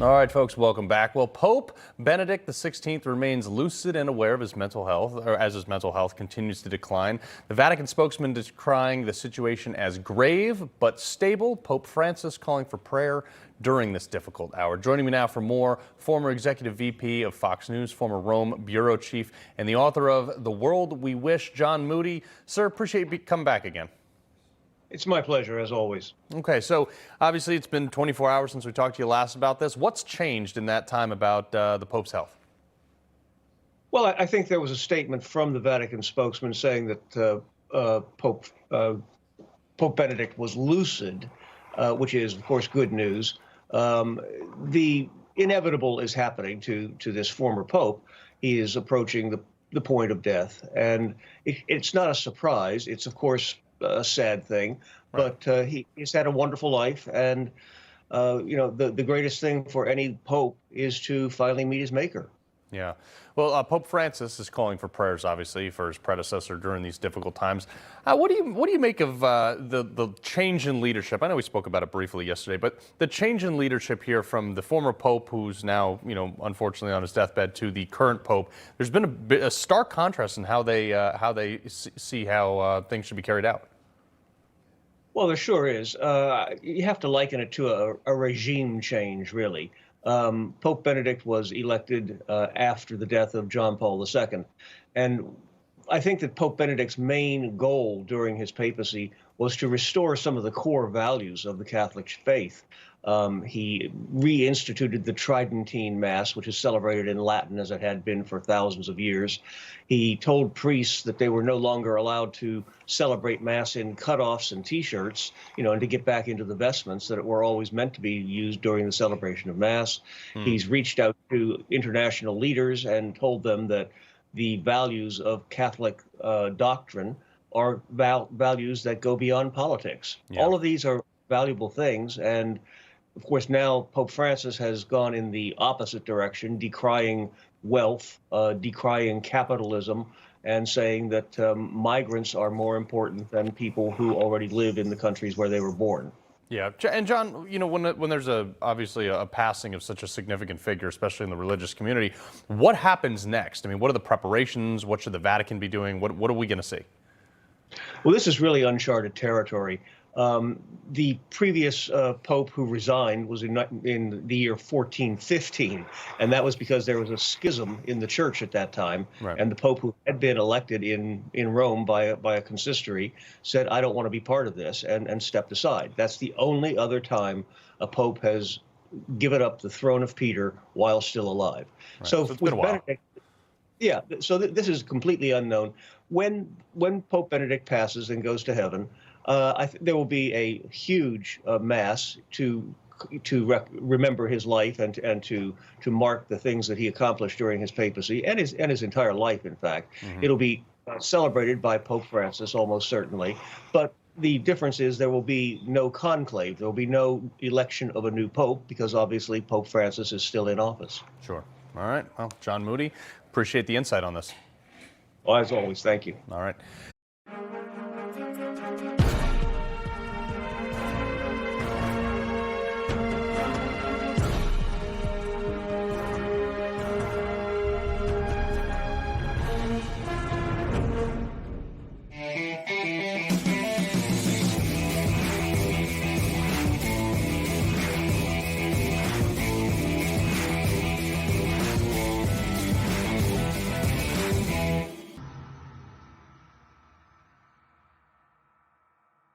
All right, folks, welcome back. Well, Pope Benedict XVI remains lucid and aware of his mental health, or as his mental health continues to decline. The Vatican spokesman decrying the situation as grave but stable. Pope Francis calling for prayer during this difficult hour. Joining me now for more, former executive VP of Fox News, former Rome bureau chief, and the author of The World We Wish, John Moody. Sir, appreciate you coming back again. It's my pleasure, as always. Okay, so obviously it's been 24 hours since we talked to you last about this. What's changed in that time about the Pope's health? Well, I think there was a statement from the Vatican spokesman saying that Pope Benedict was lucid, which is, of course, good news. The inevitable is happening to this former Pope. He is approaching the point of death, and it's not a surprise. It's, of course, a sad thing, but he's had a wonderful life, and the greatest thing for any pope is to finally meet his maker. Yeah. Well, Pope Francis is calling for prayers, obviously, for his predecessor during these difficult times. What do you make of the change in leadership? I know we spoke about it briefly yesterday, but the change in leadership here from the former Pope, who's now, unfortunately on his deathbed, to the current Pope. There's been a stark contrast in how they see how things should be carried out. Well, there sure is. You have to liken it to a regime change, really. Pope Benedict was elected after the death of John Paul II. And I think that Pope Benedict's main goal during his papacy was to restore some of the core values of the Catholic faith. He reinstituted the Tridentine Mass, which is celebrated in Latin as it had been for thousands of years. He told priests that they were no longer allowed to celebrate Mass in cutoffs and T-shirts, and to get back into the vestments that were always meant to be used during the celebration of Mass. He's reached out to international leaders and told them that the values of Catholic doctrine are values that go beyond politics. Yeah. All of these are valuable things, and of course, now Pope Francis has gone in the opposite direction, decrying wealth, decrying capitalism, and saying that migrants are more important than people who already live in the countries where they were born. Yeah, and John, when there's obviously a passing of such a significant figure, especially in the religious community, what happens next? I mean, what are the preparations? What should the Vatican be doing? What are we going to see? Well, this is really uncharted territory. The previous Pope who resigned was in the year 1415, and that was because there was a schism in the church at that time. Right. And the Pope who had been elected in Rome by a consistory said, "I don't want to be part of this," and stepped aside. That's the only other time a Pope has given up the throne of Peter while still alive. Right. So it's been a while. Benedict, yeah, so this is completely unknown. When Pope Benedict passes and goes to heaven, there will be a huge mass to remember his life and to mark the things that he accomplished during his papacy and his entire life. In fact, it'll be celebrated by Pope Francis almost certainly, but the difference is there will be no conclave. There will be no election of a new pope because obviously Pope Francis is still in office. Sure. All right. Well, John Moody, appreciate the insight on this. Well, as always, thank you. All right.